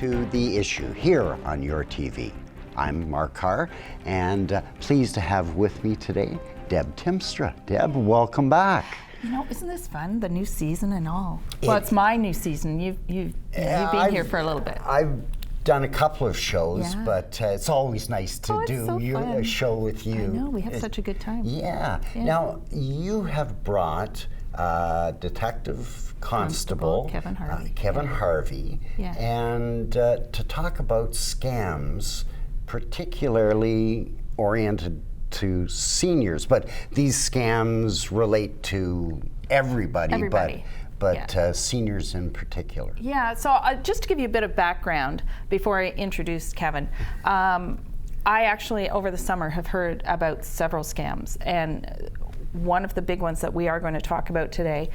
to The Issue here on your TV. I'm Mark Carr, and pleased to have with me today Deb Tymstra. Deb, welcome back. You know, isn't this fun? The new season and all. Well, it's my new season. You've been here for a little bit. I've done a couple of shows, but it's always nice to do a show with you. I know, we have such a good time. Yeah. Now, you have brought Detective Constable Kevin Harvey, and to talk about scams, particularly oriented to seniors, but these scams relate to everybody. But seniors in particular. Yeah, so just to give you a bit of background before I introduce Kevin, I actually over the summer have heard about several scams, and one of the big ones that we are going to talk about today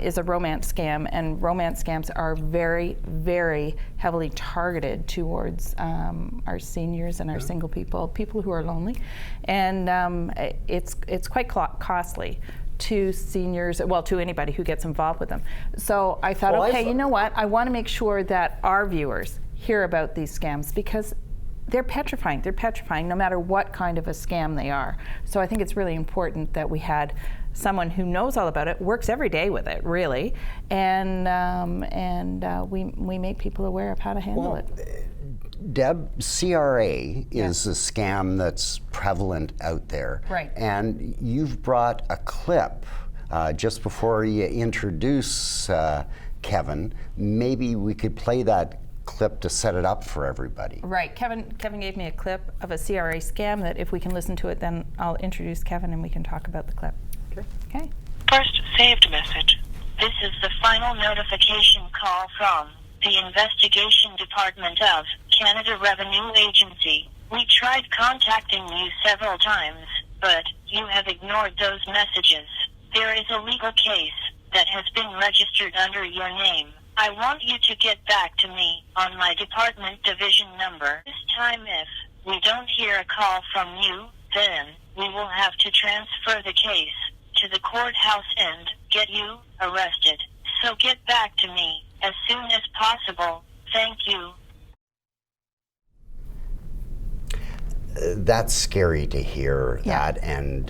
is a romance scam, and romance scams are very, very heavily targeted towards our seniors and our single people who are lonely, and it's quite costly to seniors, well, to anybody who gets involved with them. So I thought, okay, you know what? I want to make sure that our viewers hear about these scams because they're petrifying. They're petrifying no matter what kind of a scam they are. So I think it's really important that we had someone who knows all about it, works every day with it, really, and we make people aware of how to handle it. Deb, CRA is a scam that's prevalent out there. Right. And you've brought a clip just before you introduce Kevin. Maybe we could play that clip to set it up for everybody. Right. Kevin gave me a clip of a CRA scam that if we can listen to it, then I'll introduce Kevin and we can talk about the clip. Okay. First saved message. This is the final notification call from the Investigation Department of Canada Revenue Agency. We tried contacting you several times, but you have ignored those messages. There is a legal case that has been registered under your name. I want you to get back to me on my department division number. This time if we don't hear a call from you, then we will have to transfer the case to the courthouse and get you arrested. So get back to me as soon as possible. Thank you. That's scary to hear that, and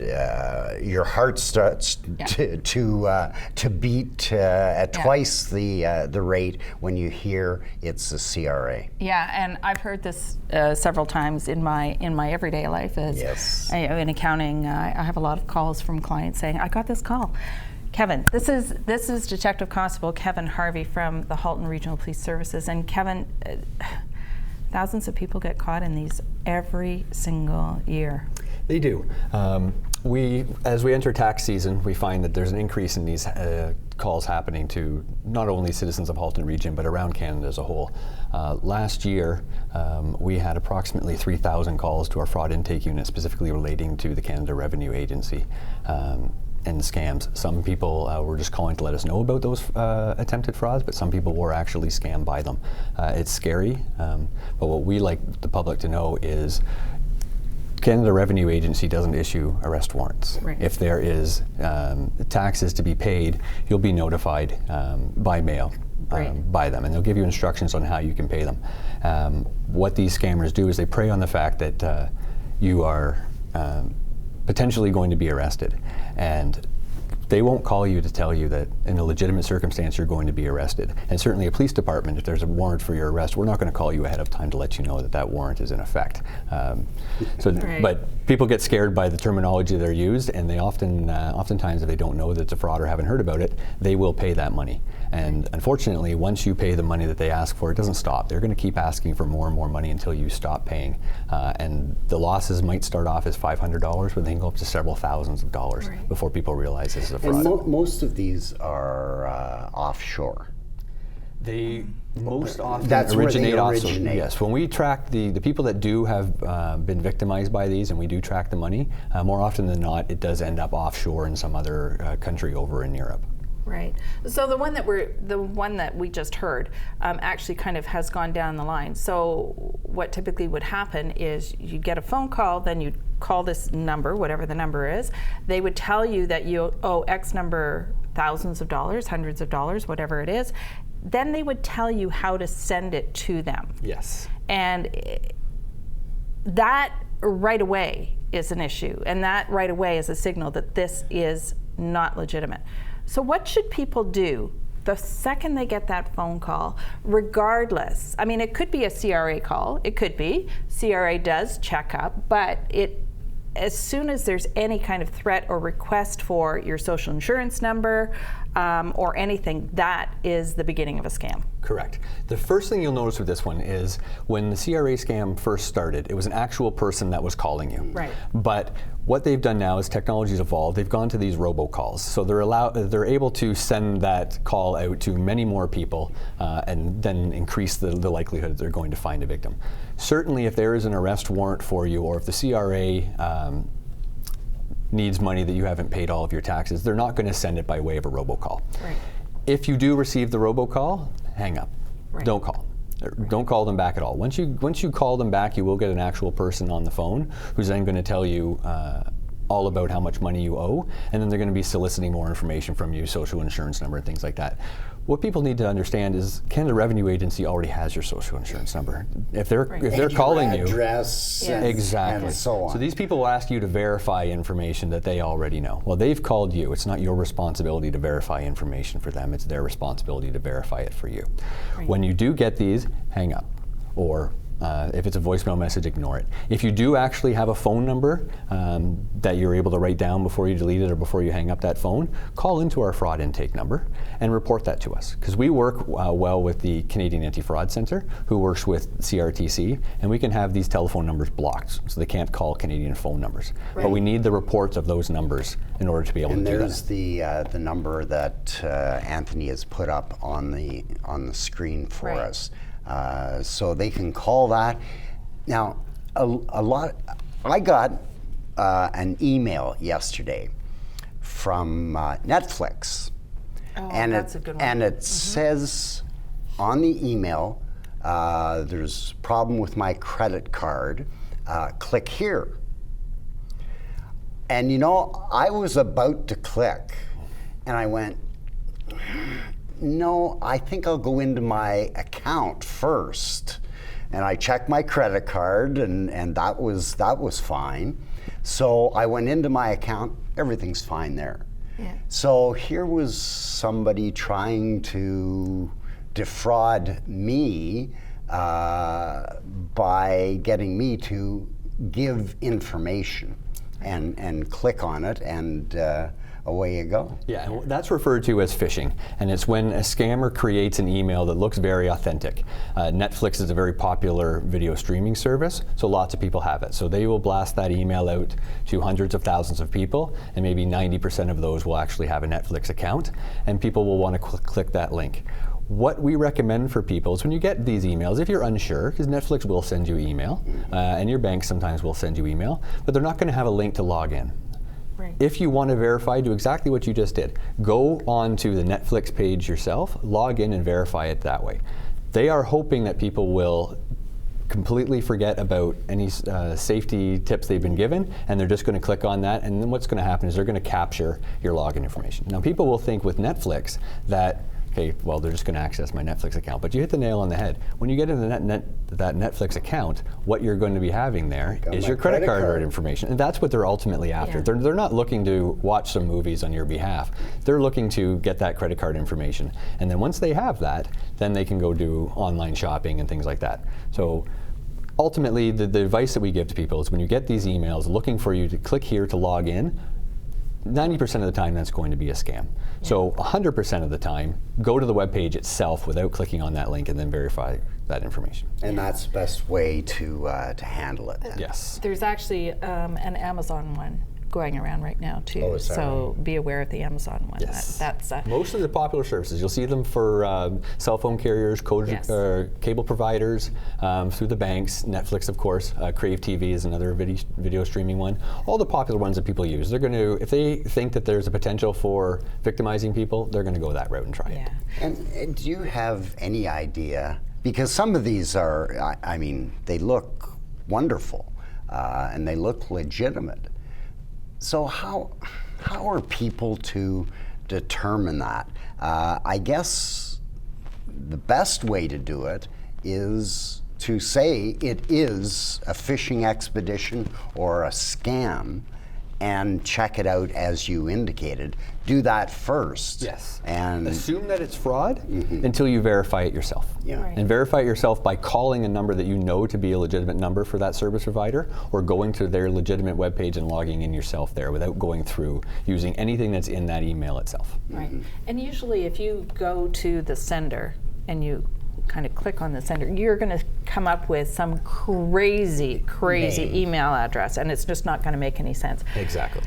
your heart starts to beat at twice the rate when you hear it's a CRA. Yeah, and I've heard this several times in my everyday life. As in accounting, I have a lot of calls from clients saying, "I got this call." Kevin, this is Detective Constable Kevin Harvey from the Halton Regional Police Services, and Kevin. Thousands of people get caught in these every single year. They do. As we enter tax season, we find that there's an increase in these calls happening to not only citizens of Halton region, but around Canada as a whole. Last year, we had approximately 3,000 calls to our fraud intake unit, specifically relating to the Canada Revenue Agency. And scams. Some people were just calling to let us know about those attempted frauds, but some people were actually scammed by them. It's scary, but what we like the public to know is Canada Revenue Agency doesn't issue arrest warrants. Right. If there is taxes to be paid, you'll be notified by mail by them, and they'll give you instructions on how you can pay them. What these scammers do is they prey on the fact that you are potentially going to be arrested, and they won't call you to tell you that in a legitimate circumstance you're going to be arrested. And certainly a police department, if there's a warrant for your arrest, we're not going to call you ahead of time to let you know that that warrant is in effect. But people get scared by the terminology that are used, and they oftentimes if they don't know that it's a fraud or haven't heard about it, they will pay that money. And unfortunately, once you pay the money that they ask for, it doesn't stop. They're going to keep asking for more and more money until you stop paying. And the losses might start off as $500, but they can go up to several thousands of dollars before people realize this is a fraud. And most of these are offshore. They most often originate. Yes, when we track the people that do have been victimized by these, and we do track the money, more often than not, it does end up offshore in some other country over in Europe. Right. So the one that we just heard actually kind of has gone down the line. So what typically would happen is you get a phone call, then you call this number, whatever the number is. They would tell you that you owe X number, thousands of dollars, hundreds of dollars, whatever it is. then they would tell you how to send it to them. Yes. And that right away is an issue, and that right away is a signal that this is not legitimate. So what should people do the second they get that phone call, regardless? I mean, it could be a CRA call, it could be. CRA does check up, but as soon as there's any kind of threat or request for your social insurance number or anything, that is the beginning of a scam. Correct. The first thing you'll notice with this one is when the CRA scam first started, it was an actual person that was calling you. Right. But what they've done now is technology's evolved. They've gone to these robocalls. So they're able to send that call out to many more people and then increase the likelihood that they're going to find a victim. Certainly if there is an arrest warrant for you, or if the CRA needs money that you haven't paid all of your taxes, they're not going to send it by way of a robocall. Right. If you do receive the robocall, hang up. Right. Don't call. Don't call them back at all. Once you call them back, you will get an actual person on the phone who's then going to tell you all about how much money you owe, and then they're going to be soliciting more information from you, social insurance number and things like that. What people need to understand is Canada Revenue Agency already has your social insurance number. If they're calling you, address, Yes. exactly, and so on. So these people will ask you to verify information that they already know. Well, they've called you. It's not your responsibility to verify information for them. It's their responsibility to verify it for you. Right. When you do get these, hang up, or if it's a voicemail message, ignore it. If you do actually have a phone number that you're able to write down before you delete it or before you hang up that phone, call into our fraud intake number and report that to us. Because we work well with the Canadian Anti-Fraud Centre, who works with CRTC, and we can have these telephone numbers blocked so they can't call Canadian phone numbers. Right. But we need the reports of those numbers in order to be able And to do there's that. the number that Anthony has put up on the screen for Right. us. So they can call that. Now, I got an email yesterday from Netflix. Oh, and that's a good one. And it says on the email, there's a problem with my credit card. Click here. And you know, I was about to click, and I went, no, I think I'll go into my account first. And I checked my credit card, and that was fine. So I went into my account, everything's fine there. Yeah. So here was somebody trying to defraud me by getting me to give information and click on it, and away you go. Yeah, and that's referred to as phishing, and it's when a scammer creates an email that looks very authentic. Netflix is a very popular video streaming service, so lots of people have it. So they will blast that email out to hundreds of thousands of people, and maybe 90% of those will actually have a Netflix account, and people will want to click that link. What we recommend for people is when you get these emails, if you're unsure, because Netflix will send you email, and your bank sometimes will send you email, but they're not going to have a link to log in. Right. If you want to verify, do exactly what you just did. Go on to the Netflix page yourself, log in and verify it that way. They are hoping that people will completely forget about any safety tips they've been given, and they're just going to click on that, and then what's going to happen is they're going to capture your login information. Now, people will think with Netflix that, okay, well, they're just going to access my Netflix account. But you hit the nail on the head. When you get into that Netflix account, what you're going to be having there is your credit card information. And that's what they're ultimately after. Yeah. They're not looking to watch some movies on your behalf. They're looking to get that credit card information. And then once they have that, then they can go do online shopping and things like that. So ultimately, the advice that we give to people is when you get these emails looking for you to click here to log in, 90% of the time that's going to be a scam. Yeah. So 100% of the time, go to the web page itself without clicking on that link and then verify that information. And that's the best way to handle it. Yes. There's actually an Amazon one going around right now too. Oh, is that so be aware of the Amazon one. Yes. That's most of the popular services. You'll see them for cell phone carriers, cable providers, through the banks, Netflix, of course. Crave TV is another video streaming one. All the popular ones that people use. They're going to, if they think that there's a potential for victimizing people, they're going to go that route and try it. And do you have any idea? Because some of these are, I mean, they look wonderful and they look legitimate. So how are people to determine that? I guess the best way to do it is to say it is a phishing expedition or a scam, and check it out as you indicated. Do that first. Yes. And assume that it's fraud until you verify it yourself. Yeah. Right. And verify it yourself by calling a number that you know to be a legitimate number for that service provider, or going to their legitimate webpage and logging in yourself there without going through using anything that's in that email itself. Right. And usually if you go to the sender and you kind of click on the sender, you're going to come up with some crazy email address, and it's just not going to make any sense. Exactly.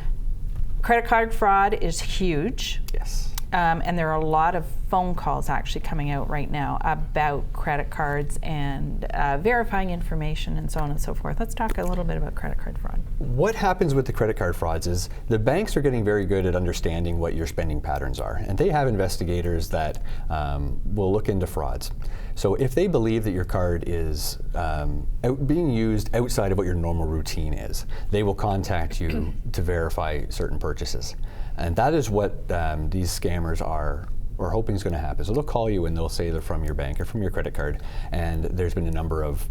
Credit card fraud is huge. Yes. And there are a lot of phone calls actually coming out right now about credit cards and verifying information and so on and so forth. Let's talk a little bit about credit card fraud. What happens with the credit card frauds is the banks are getting very good at understanding what your spending patterns are, and they have investigators that will look into frauds. So if they believe that your card is being used outside of what your normal routine is, they will contact you to verify certain purchases. And that is what these scammers are hoping is going to happen. So they'll call you and they'll say they're from your bank or from your credit card, and there's been a number of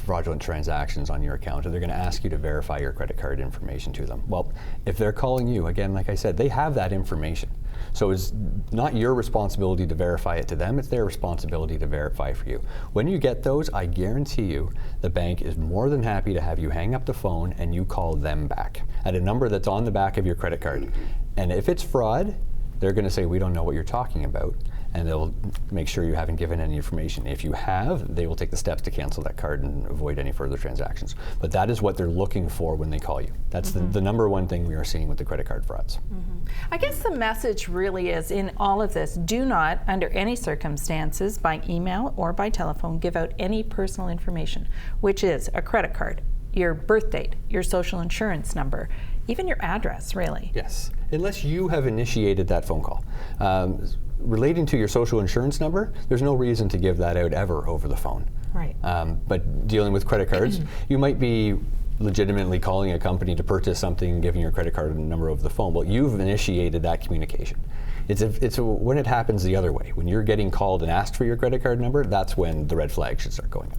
fraudulent transactions on your account, and they're going to ask you to verify your credit card information to them. Well, if they're calling you, again, like I said, they have that information. So it's not your responsibility to verify it to them, it's their responsibility to verify for you. When you get those, I guarantee you the bank is more than happy to have you hang up the phone and you call them back at a number that's on the back of your credit card. And if it's fraud, they're going to say, we don't know what you're talking about, and they'll make sure you haven't given any information. If you have, they will take the steps to cancel that card and avoid any further transactions. But that is what they're looking for when they call you. That's the number one thing we are seeing with the credit card frauds. I guess the message really is in all of this, do not, under any circumstances, by email or by telephone, give out any personal information, which is a credit card, your birth date, your social insurance number, even your address, really. Yes, unless you have initiated that phone call. Relating to your social insurance number, there's no reason to give that out ever over the phone. Right. But dealing with credit cards, you might be legitimately calling a company to purchase something and giving your credit card number over the phone. Well, you've initiated that communication. It's when it happens the other way. When you're getting called and asked for your credit card number, that's when the red flag should start going up.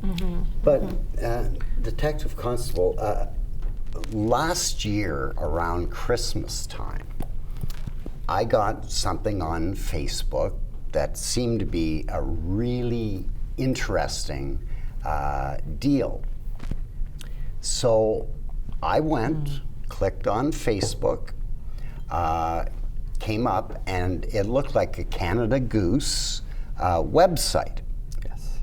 But Detective Constable, last year around Christmas time, I got something on Facebook that seemed to be a really interesting deal. So I went, clicked on Facebook, came up, and it looked like a Canada Goose website. Yes.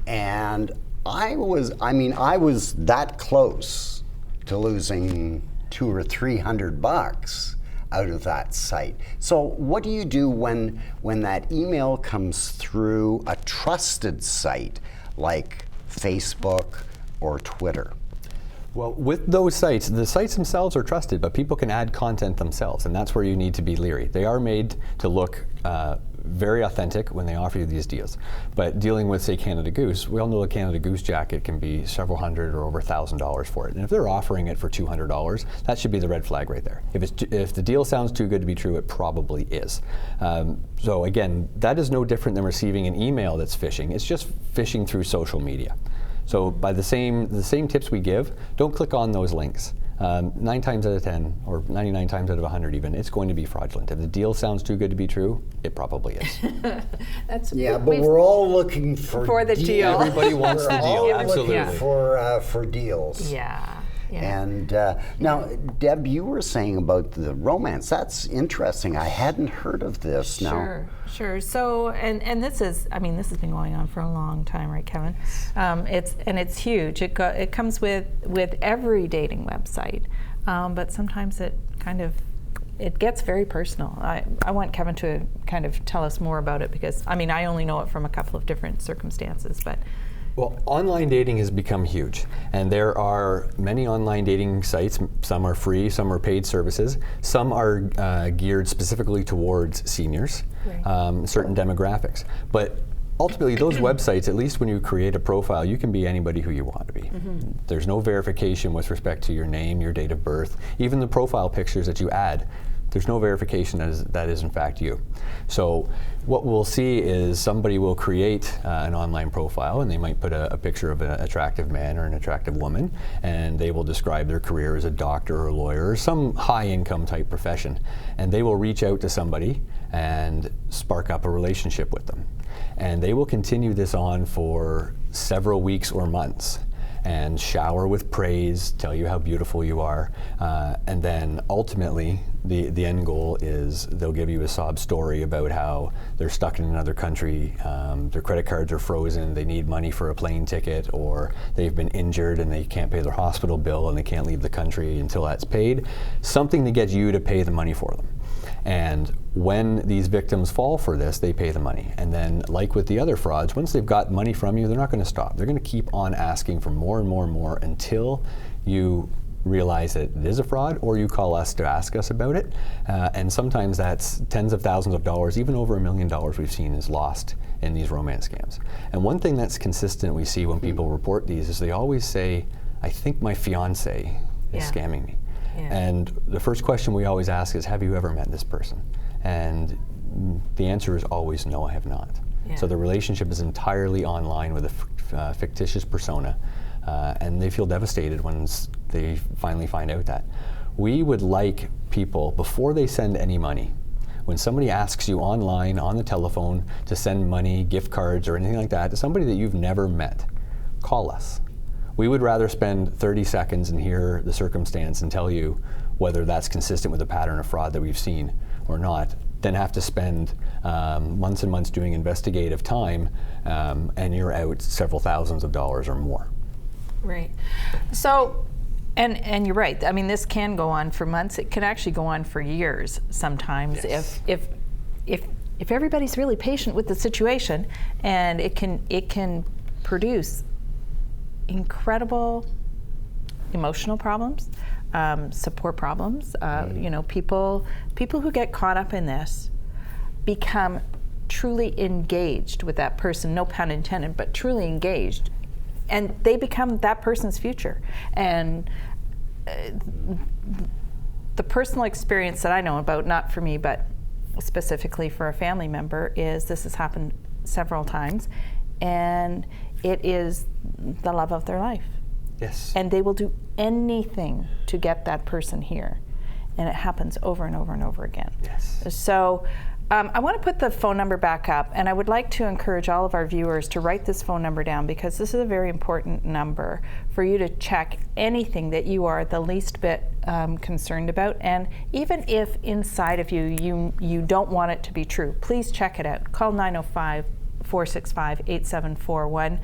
And I was that close to losing $200 or $300 out of that site. So what do you do when that email comes through a trusted site like Facebook or Twitter? Well, with those sites, the sites themselves are trusted, but people can add content themselves, and that's where you need to be leery. They are made to look very authentic when they offer you these deals. But dealing with, say, Canada Goose, we all know a Canada Goose jacket can be several hundred or over $1,000 for it. And if they're offering it for $200, that should be the red flag right there. If the deal sounds too good to be true, it probably is. So again, that is no different than receiving an email that's phishing. It's just phishing through social media. So by the same tips we give, don't click on those links. 9 times out of 10, or 99 times out of 100 even, it's going to be fraudulent. If the deal sounds too good to be true, it probably is. Yeah, but we're all looking for the deal. Everybody wants the deal, absolutely. Looking for deals. Yeah. And now, Deb, you were saying about the romance. That's interesting. I hadn't heard of this. Sure. So, and this has been going on for a long time, right, Kevin? It's huge. It comes with every dating website, but sometimes it gets very personal. I want Kevin to kind of tell us more about it because I only know it from a couple of different circumstances, but. Well, online dating has become huge, and there are many online dating sites. Some are free, some are paid services. Some are geared specifically towards seniors, certain demographics. But ultimately, those websites, at least when you create a profile, you can be anybody who you want to be. There's no verification with respect to your name, your date of birth, even the profile pictures that you add there's no verification that is in fact you. So what we'll see is somebody will create an online profile, and they might put a picture of an attractive man or an attractive woman, and they will describe their career as a doctor or a lawyer or some high income type profession. And they will reach out to somebody and spark up a relationship with them. And they will continue this on for several weeks or months and shower with praise, tell you how beautiful you are, and then ultimately the end goal is they'll give you a sob story about how they're stuck in another country, their credit cards are frozen, they need money for a plane ticket, or they've been injured and they can't pay their hospital bill and they can't leave the country until that's paid. Something to get you to pay the money for them. And when these victims fall for this, they pay the money. And then, like with the other frauds, once they've got money from you, they're not going to stop. They're going to keep on asking for more and more and more until you realize that it is a fraud, or you call us to ask us about it. And sometimes that's tens of thousands of dollars, even over $1 million we've seen is lost in these romance scams. And one thing that's consistent we see when people report these is they always say, I think my fiance is scamming me. Yeah. And the first question we always ask is, have you ever met this person? And the answer is always no, I have not. Yeah. So the relationship is entirely online with a fictitious persona, and they feel devastated when they finally find out that. We would like people, before they send any money, when somebody asks you online, on the telephone, to send money, gift cards, or anything like that, to somebody that you've never met, call us. We would rather spend 30 seconds and hear the circumstance and tell you whether that's consistent with the pattern of fraud that we've seen or not, than have to spend months and months doing investigative time, and you're out several thousands of dollars or more. Right. So, and you're right. I mean, this can go on for months. It can actually go on for years sometimes. Yes. If everybody's really patient with the situation, and it can produce incredible emotional problems, support problems. You know, people who get caught up in this become truly engaged with that person, no pun intended, but truly engaged, and they become that person's future. And the personal experience that I know about, not for me, but specifically for a family member, is this has happened several times, and it is the love of their life. Yes. And they will do anything to get that person here. And it happens over and over and over again. Yes. So I want to put the phone number back up, and I would like to encourage all of our viewers to write this phone number down, because this is a very important number for you to check anything that you are the least bit concerned about. And even if inside of you don't want it to be true, please check it out. Call 905-465-8741.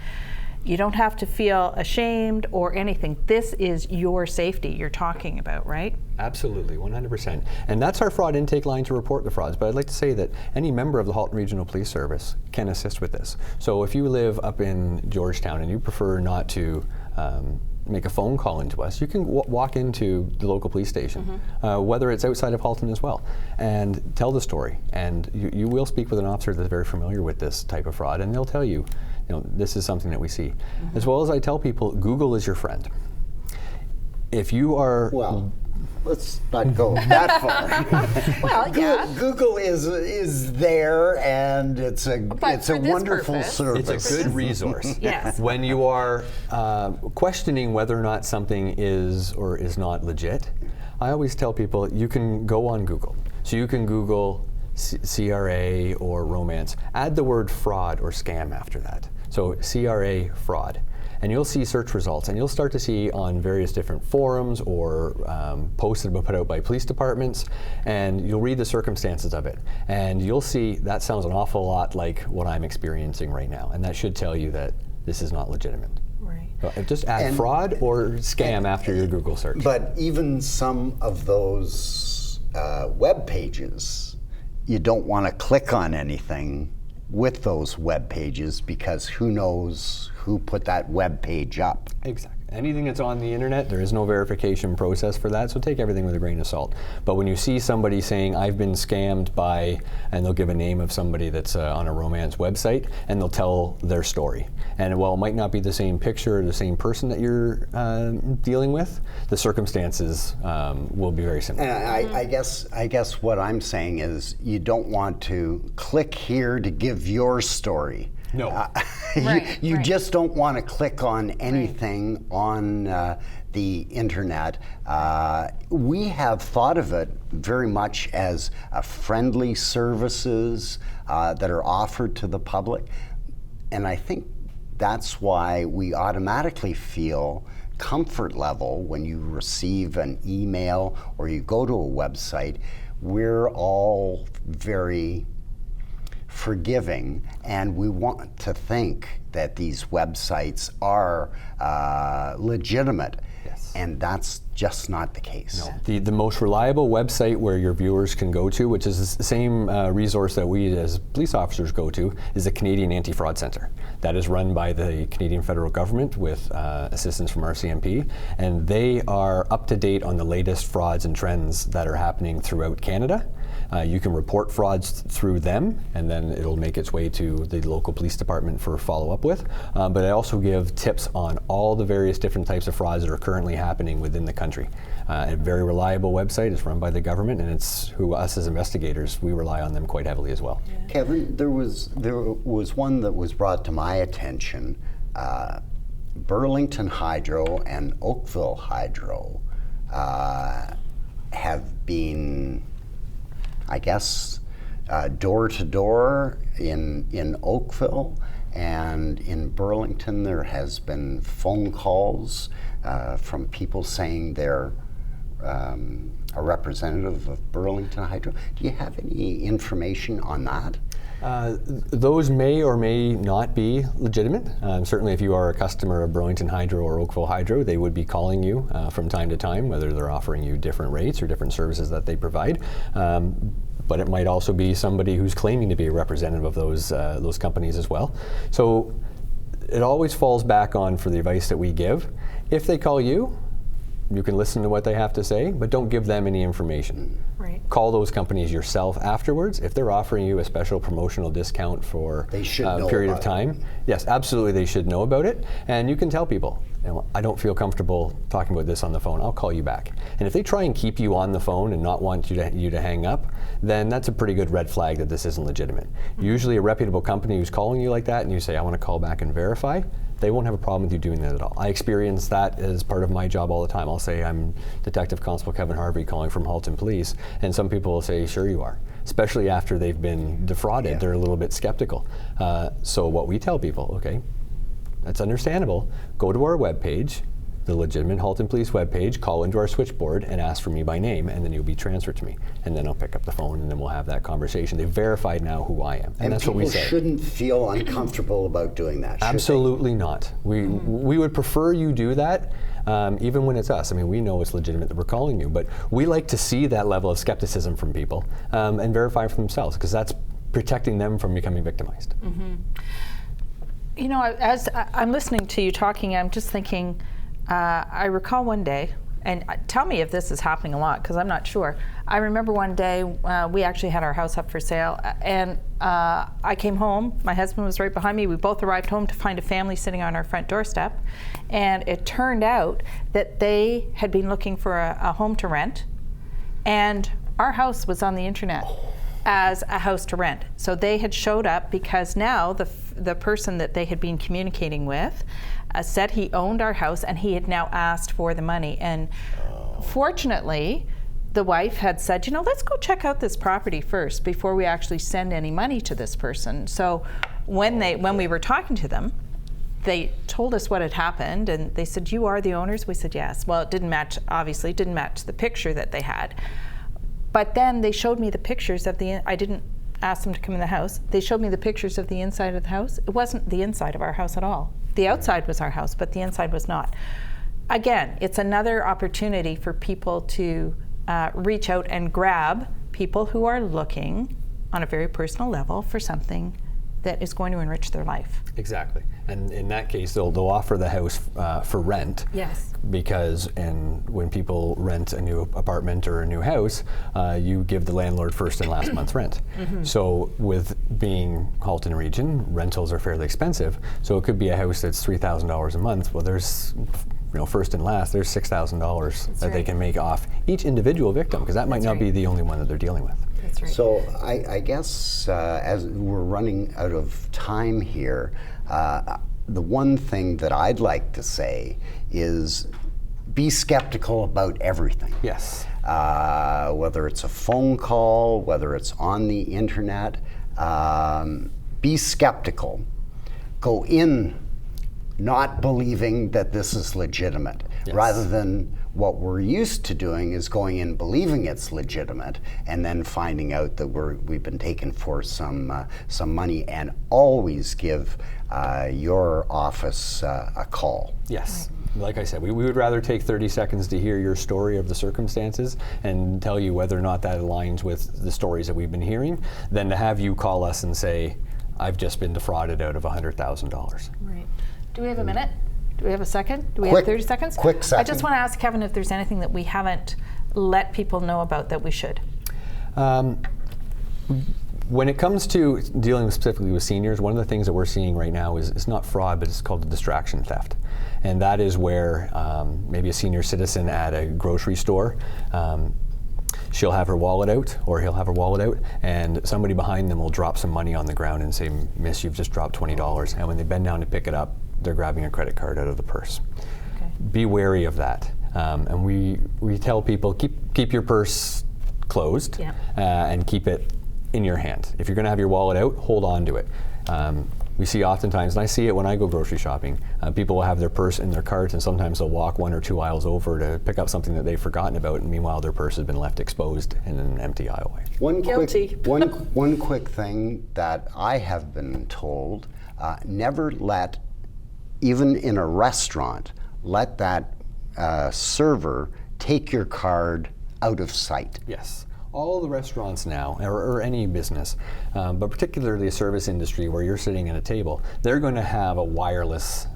You don't have to feel ashamed or anything. This is your safety you're talking about, right? Absolutely, 100%. And that's our fraud intake line to report the frauds. But I'd like to say that any member of the Halton Regional Police Service can assist with this. So if you live up in Georgetown and you prefer not to make a phone call into us, you can walk into the local police station, whether it's outside of Halton as well, and tell the story. And you will speak with an officer that's very familiar with this type of fraud, and they'll tell you, this is something that we see. As well as I tell people, Google is your friend. If you are... Well, let's not go that far. Well, yeah. Google is there, and it's a wonderful service. It's a good resource. Yes. When you are questioning whether or not something is or is not legit, I always tell people you can go on Google. So you can Google CRA or romance. Add the word fraud or scam after that. So CRA fraud. And you'll see search results, and you'll start to see on various different forums or posts that have been put out by police departments, and you'll read the circumstances of it. And you'll see that sounds an awful lot like what I'm experiencing right now, and that should tell you that this is not legitimate. Right. So just add fraud or scam after your Google search. But even some of those web pages, you don't want to click on anything with those web pages, because who knows who put that web page up. Exactly. Anything that's on the internet, there is no verification process for that, so take everything with a grain of salt. But when you see somebody saying, I've been scammed by, and they'll give a name of somebody that's on a romance website, and they'll tell their story. And while it might not be the same picture or the same person that you're dealing with, the circumstances will be very similar. And I guess what I'm saying is you don't want to click here to give your story. No. You just don't want to click on anything on the internet. We have thought of it very much as friendly services that are offered to the public. And I think that's why we automatically feel comfort level when you receive an email or you go to a website. We're all very forgiving, and we want to think that these websites are legitimate. Yes. And that's just not the case. No. The most reliable website where your viewers can go to, which is the same resource that we as police officers go to, is the Canadian Anti-Fraud Centre. That is run by the Canadian federal government with assistance from RCMP, and they are up to date on the latest frauds and trends that are happening throughout Canada. You can report frauds through them, and then it'll make its way to the local police department for follow-up with. But I also give tips on all the various different types of frauds that are currently happening within the country. A very reliable website. It's run by the government, and it's who us as investigators, we rely on them quite heavily as well. Yeah. Kevin, there was one that was brought to my attention. Burlington Hydro and Oakville Hydro have been, I guess, door to door in Oakville, and in Burlington there has been phone calls from people saying they're a representative of Burlington Hydro. Do you have any information on that? Those may or may not be legitimate. Certainly if you are a customer of Burlington Hydro or Oakville Hydro, they would be calling you from time to time, whether they're offering you different rates or different services that they provide. But it might also be somebody who's claiming to be a representative of those companies as well. So it always falls back on for the advice that we give. If they call you, you can listen to what they have to say, but don't give them any information. Right. Call those companies yourself afterwards. If they're offering you a special promotional discount for a period of time, yes, absolutely they should know about it. And you can tell people, I don't feel comfortable talking about this on the phone, I'll call you back. And if they try and keep you on the phone and not want you to hang up, then that's a pretty good red flag that this isn't legitimate. Mm-hmm. Usually a reputable company who's calling you like that and you say, I want to call back and verify, they won't have a problem with you doing that at all. I experience that as part of my job all the time. I'll say I'm Detective Constable Kevin Harvey calling from Halton Police, and some people will say, sure you are. Especially after they've been defrauded, they're a little bit skeptical. So what we tell people, okay, that's understandable. Go to our webpage, the legitimate Halton Police webpage, call into our switchboard and ask for me by name, and then you'll be transferred to me. And then I'll pick up the phone and then we'll have that conversation. They've verified now who I am. And that's what we say. People shouldn't feel uncomfortable about doing that, should Absolutely not. We would prefer you do that, even when it's us. I mean, we know it's legitimate that we're calling you, but we like to see that level of skepticism from people and verify for themselves, because that's protecting them from becoming victimized. Mm-hmm. You know, as I'm listening to you talking, I'm just thinking, I recall one day, and tell me if this is happening a lot, because I'm not sure. I remember one day we actually had our house up for sale, and I came home, my husband was right behind me, we both arrived home to find a family sitting on our front doorstep, and it turned out that they had been looking for a home to rent, and our house was on the internet as a house to rent. So they had showed up because now the person that they had been communicating with said he owned our house, and he had now asked for the money. And fortunately, the wife had said, you know, let's go check out this property first before we actually send any money to this person. So when we were talking to them, they told us what had happened, and they said, you are the owners? We said, yes. Well, it didn't match, obviously, it didn't match the picture that they had. But then they showed me the pictures of I didn't ask them to come in the house. They showed me the pictures of the inside of the house. It wasn't the inside of our house at all. The outside was our house, but the inside was not. Again, it's another opportunity for people to reach out and grab people who are looking on a very personal level for something that is going to enrich their life. Exactly. And in that case, they'll offer the house for rent. Yes. Because when people rent a new apartment or a new house, you give the landlord first and last month's rent. So with being Halton region, rentals are fairly expensive. So it could be a house that's $3,000 a month. Well, there's first and last, there's $6,000 that they can make off each individual victim, because that might not be the only one that they're dealing with. That's right. So I guess as we're running out of time here, the one thing that I'd like to say is be skeptical about everything. Yes. Whether it's a phone call, whether it's on the internet, be skeptical. Go in not believing that this is legitimate, rather than what we're used to doing is going in believing it's legitimate and then finding out that we've been taken for some money. And always give your office a call. Yes. Like I said, we would rather take 30 seconds to hear your story of the circumstances and tell you whether or not that aligns with the stories that we've been hearing, than to have you call us and say, I've just been defrauded out of $100,000. Right. Do we have a minute? Do we have a second? Do we Quick- have 30 seconds? quick second. I just want to ask Kevin if there's anything that we haven't let people know about that we should. When it comes to dealing specifically with seniors, one of the things that we're seeing right now is not fraud, but it's called a distraction theft. And that is where maybe a senior citizen at a grocery store, she'll have her wallet out, or he'll have her wallet out, and somebody behind them will drop some money on the ground and say, "Miss, you've just dropped $20." And when they bend down to pick it up, they're grabbing a credit card out of the purse. Okay. Be wary of that. And we tell people, keep your purse closed, and keep it in your hand. If you're going to have your wallet out, hold on to it. We see oftentimes, and I see it when I go grocery shopping, people will have their purse in their cart, and sometimes they'll walk 1 or 2 aisles over to pick up something that they've forgotten about, and meanwhile their purse has been left exposed in an empty aisleway. One quick thing that I have been told, never let, even in a restaurant, let that server take your card out of sight. Yes. All the restaurants now, or any business, but particularly a service industry where you're sitting at a table, they're going to have a wireless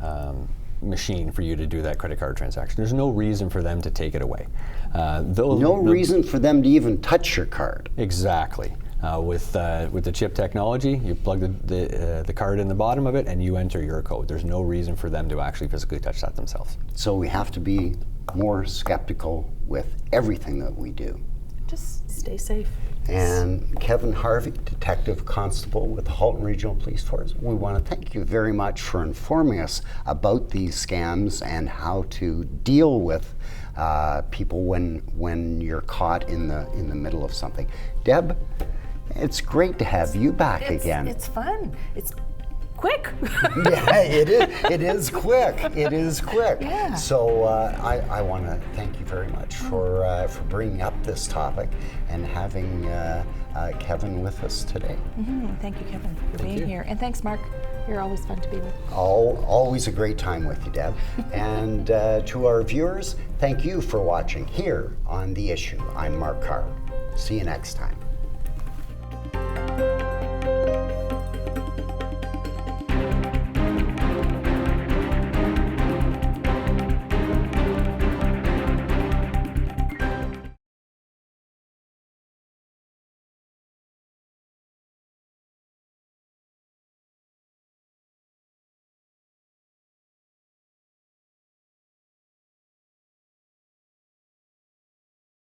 machine for you to do that credit card transaction. There's no reason for them to take it away. No reason for them to even touch your card. Exactly. With the chip technology, you plug the card in the bottom of it and you enter your code. There's no reason for them to actually physically touch that themselves. So we have to be more skeptical with everything that we do. Just stay safe. And Kevin Harvey, Detective Constable with the Halton Regional Police Force, we want to thank you very much for informing us about these scams and how to deal with people when you're caught in the middle of something. Deb, it's great to have you back again. It's fun. It's quick. Yeah, it is. It is quick. It is quick. Yeah. So I want to thank you very much for bringing up this topic and having Kevin with us today. Thank you, Kevin, for being here. And thanks, Mark. You're always fun to be with. Always a great time with you, Deb. And to our viewers, thank you for watching here on The Issue. I'm Mark Carr. See you next time.